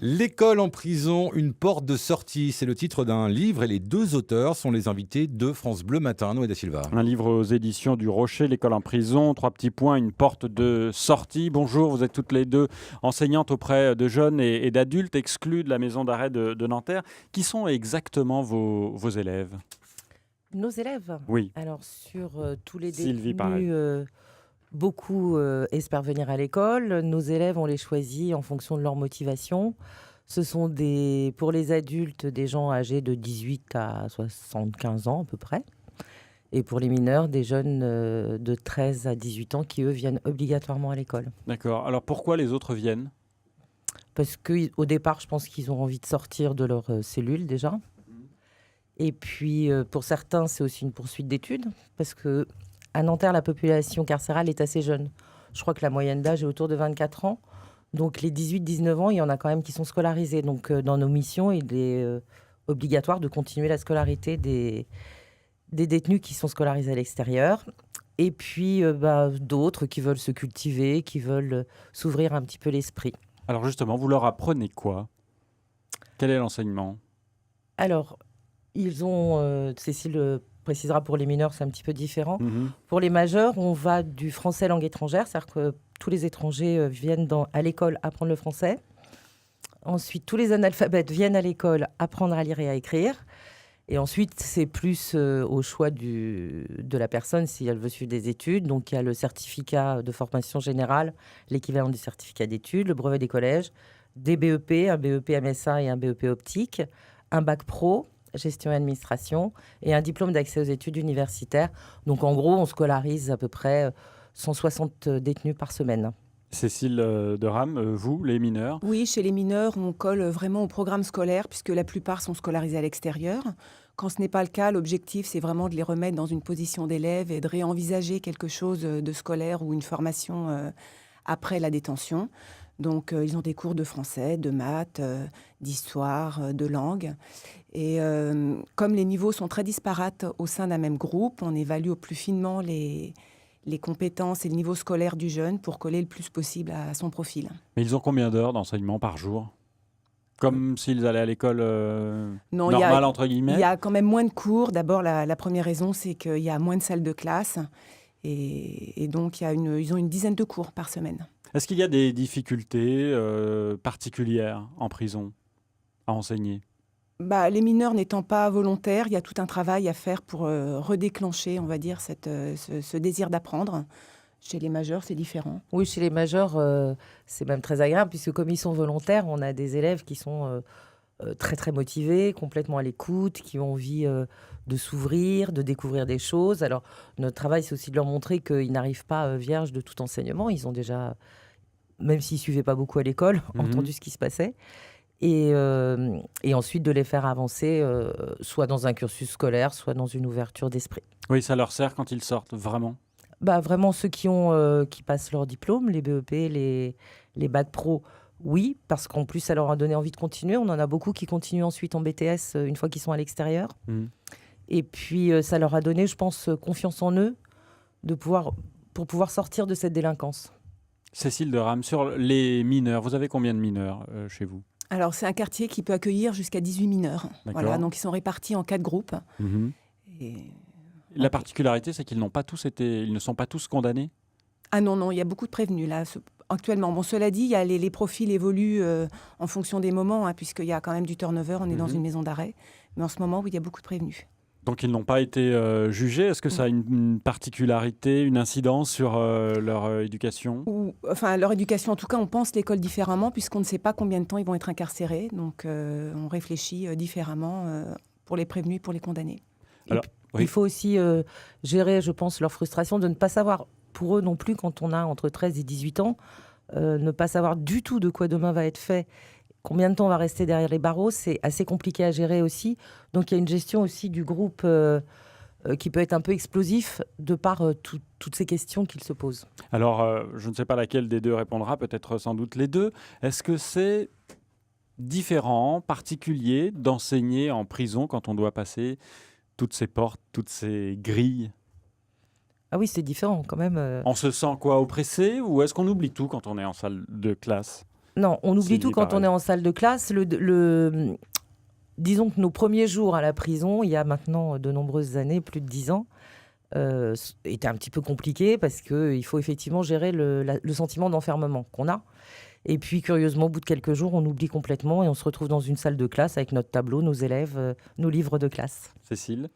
L'école en prison, une porte de sortie, c'est le titre d'un livre et les deux auteurs sont les invités de France Bleu Matin. Noé da Silva. Un livre aux éditions du Rocher, l'école en prison, 3 petits points, une porte de sortie. Bonjour, vous êtes toutes les deux enseignantes auprès de jeunes et d'adultes exclus de la maison d'arrêt de Nanterre. Qui sont exactement vos élèves? Nos élèves? Oui, Alors sur tous les Sylvie, pareil. détenus, beaucoup espèrent venir à l'école. Nos élèves, on les choisit en fonction de leur motivation. Ce sont pour les adultes, des gens âgés de 18 à 75 ans à peu près. Et pour les mineurs, des jeunes de 13 à 18 ans qui, eux, viennent obligatoirement à l'école. D'accord. Alors pourquoi les autres viennent? Parce qu'au départ, je pense qu'ils ont envie de sortir de leur cellule déjà. Et puis, pour certains, c'est aussi une poursuite d'études. Parce que à Nanterre, la population carcérale est assez jeune. Je crois que la moyenne d'âge est autour de 24 ans. Donc, les 18-19 ans, il y en a quand même qui sont scolarisés. Donc, dans nos missions, il est obligatoire de continuer la scolarité des détenus qui sont scolarisés à l'extérieur. Et puis, d'autres qui veulent se cultiver, qui veulent s'ouvrir un petit peu l'esprit. Alors justement, vous leur apprenez quoi? Quel est l'enseignement? Alors, ils ont, Cécile précisera pour les mineurs, c'est un petit peu différent. Mhm. Pour les majeurs, on va du français langue étrangère, c'est-à-dire que tous les étrangers viennent à l'école apprendre le français. Ensuite, tous les analphabètes viennent à l'école apprendre à lire et à écrire. Et ensuite, c'est plus au choix de la personne si elle veut suivre des études. Donc, il y a le certificat de formation générale, l'équivalent du certificat d'études, le brevet des collèges, des BEP, un BEP MSA et un BEP optique, un bac pro, gestion et administration, et un diplôme d'accès aux études universitaires. Donc, en gros, on scolarise à peu près 160 détenus par semaine. Cécile de Rame, vous, les mineurs? Oui, chez les mineurs, on colle vraiment au programme scolaire puisque la plupart sont scolarisés à l'extérieur. Quand ce n'est pas le cas, l'objectif, c'est vraiment de les remettre dans une position d'élève et de réenvisager quelque chose de scolaire ou une formation après la détention. Donc, ils ont des cours de français, de maths, d'histoire, de langue. Et comme les niveaux sont très disparates au sein d'un même groupe, on évalue au plus finement les compétences et le niveau scolaire du jeune pour coller le plus possible à son profil. Mais ils ont combien d'heures d'enseignement par jour? Comme s'ils allaient à l'école Non, normale, entre il guillemets? y a quand même moins de cours. D'abord, la première raison, c'est qu'il y a moins de salles de classe. Et donc, ils ont une dizaine de cours par semaine. Est-ce qu'il y a des difficultés particulières en prison à enseigner? Les mineurs n'étant pas volontaires, il y a tout un travail à faire pour redéclencher, on va dire, ce désir d'apprendre. Chez les majeurs, c'est différent. Oui, chez les majeurs, c'est même très agréable, puisque comme ils sont volontaires, on a des élèves qui sont très, très motivés, complètement à l'écoute, qui ont envie de s'ouvrir, de découvrir des choses. Alors, notre travail, c'est aussi de leur montrer qu'ils n'arrivent pas vierges de tout enseignement. Ils ont déjà, même s'ils ne suivaient pas beaucoup à l'école, entendu ce qui se passait. Et ensuite, de les faire avancer, soit dans un cursus scolaire, soit dans une ouverture d'esprit. Oui, ça leur sert quand ils sortent, vraiment? Vraiment, ceux qui passent leur diplôme, les BEP, les bacs pro, oui, parce qu'en plus, ça leur a donné envie de continuer. On en a beaucoup qui continuent ensuite en BTS une fois qu'ils sont à l'extérieur. Mhm. Et puis, ça leur a donné, je pense, confiance en eux pour pouvoir sortir de cette délinquance. Cécile de Rame, sur les mineurs, vous avez combien de mineurs chez vous? Alors, c'est un quartier qui peut accueillir jusqu'à 18 mineurs. D'accord. Voilà, donc ils sont répartis en 4 groupes. Mhm. Et... La particularité, c'est qu'ils ils ne sont pas tous condamnés? Ah non, il y a beaucoup de prévenus là, actuellement. Bon, cela dit, il y a les profils évoluent en fonction des moments, puisqu'il y a quand même du turnover, on est dans une maison d'arrêt. Mais en ce moment, oui, il y a beaucoup de prévenus. Donc ils n'ont pas été jugés. Est-ce que ça a une particularité, une incidence sur leur éducation? Leur éducation, en tout cas, on pense l'école différemment, puisqu'on ne sait pas combien de temps ils vont être incarcérés. Donc, on réfléchit différemment pour les prévenus, pour les condamnés. Alors, oui. Il faut aussi gérer, je pense, leur frustration de ne pas savoir, pour eux non plus, quand on a entre 13 et 18 ans, ne pas savoir du tout de quoi demain va être fait. Combien de temps on va rester derrière les barreaux, c'est assez compliqué à gérer aussi. Donc, il y a une gestion aussi du groupe qui peut être un peu explosif de par toutes ces questions qu'ils se posent. Alors, je ne sais pas laquelle des deux répondra, peut-être sans doute les deux. Est-ce que c'est différent, particulier, d'enseigner en prison quand on doit passer toutes ces portes, toutes ces grilles? Ah oui, c'est différent quand même. On se sent quoi, oppressé, ou est-ce qu'on oublie tout quand on est en salle de classe? Non, on oublie Sylvie, tout quand pareil. on est en salle de classe. Disons que nos premiers jours à la prison, il y a maintenant de nombreuses années, plus de 10 ans, étaient un petit peu compliqués parce qu'il faut effectivement gérer le sentiment d'enfermement qu'on a. Et puis, curieusement, au bout de quelques jours, on oublie complètement et on se retrouve dans une salle de classe avec notre tableau, nos élèves, nos livres de classe. Cécile?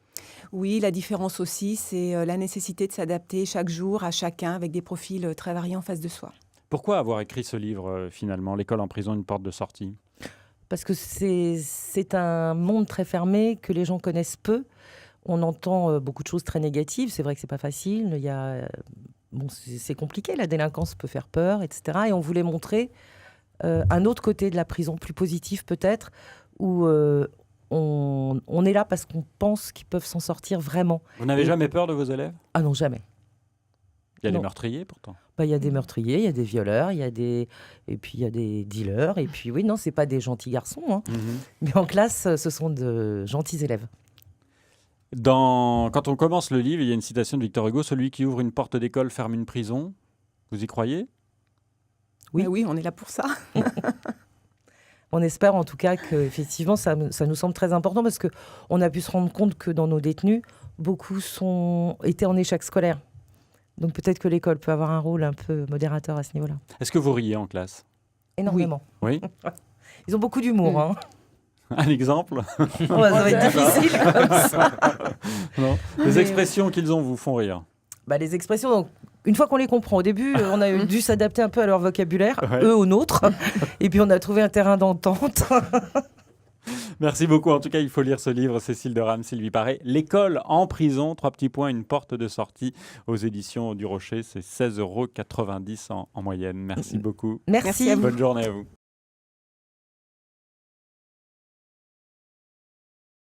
Oui, la différence aussi, c'est la nécessité de s'adapter chaque jour à chacun avec des profils très variés en face de soi. Pourquoi avoir écrit ce livre, finalement, L'école en prison, une porte de sortie? Parce que c'est un monde très fermé que les gens connaissent peu. On entend beaucoup de choses très négatives. C'est vrai que c'est pas facile. Il y a, c'est compliqué. La délinquance peut faire peur, etc. Et on voulait montrer un autre côté de la prison, plus positif peut-être, où on est là parce qu'on pense qu'ils peuvent s'en sortir vraiment. Vous n'avez jamais peur de vos élèves? Ah non, jamais. Il y a des Non. meurtriers, pourtant. Bah, il y a des meurtriers, il y a des violeurs, et puis il y a des dealers. Et puis oui, non, c'est pas des gentils garçons, hein. Mais en classe, ce sont de gentils élèves. Quand on commence le livre, il y a une citation de Victor Hugo, celui qui ouvre une porte d'école ferme une prison. Vous y croyez? Oui. Oui, on est là pour ça. On espère en tout cas que effectivement, ça nous semble très important parce qu'on a pu se rendre compte que dans nos détenus, beaucoup étaient en échec scolaire. Donc peut-être que l'école peut avoir un rôle un peu modérateur à ce niveau-là. Est-ce que vous riez en classe? Énormément. Oui. Ils ont beaucoup d'humour. Hein. Un exemple? Ça va être difficile comme ça. Non. Les expressions qu'ils ont vous font rire? Bah, les expressions, donc, une fois qu'on les comprend, au début, on a dû s'adapter un peu à leur vocabulaire, Ouais. eux au nôtre. Et puis on a trouvé un terrain d'entente. Merci beaucoup. En tout cas, il faut lire ce livre, Cécile de Rame, Sylvie Paré. L'école en prison, 3 petits points, une porte de sortie aux éditions du Rocher. C'est 16,90 € en moyenne. Merci beaucoup. Merci. à vous. Bonne journée à vous.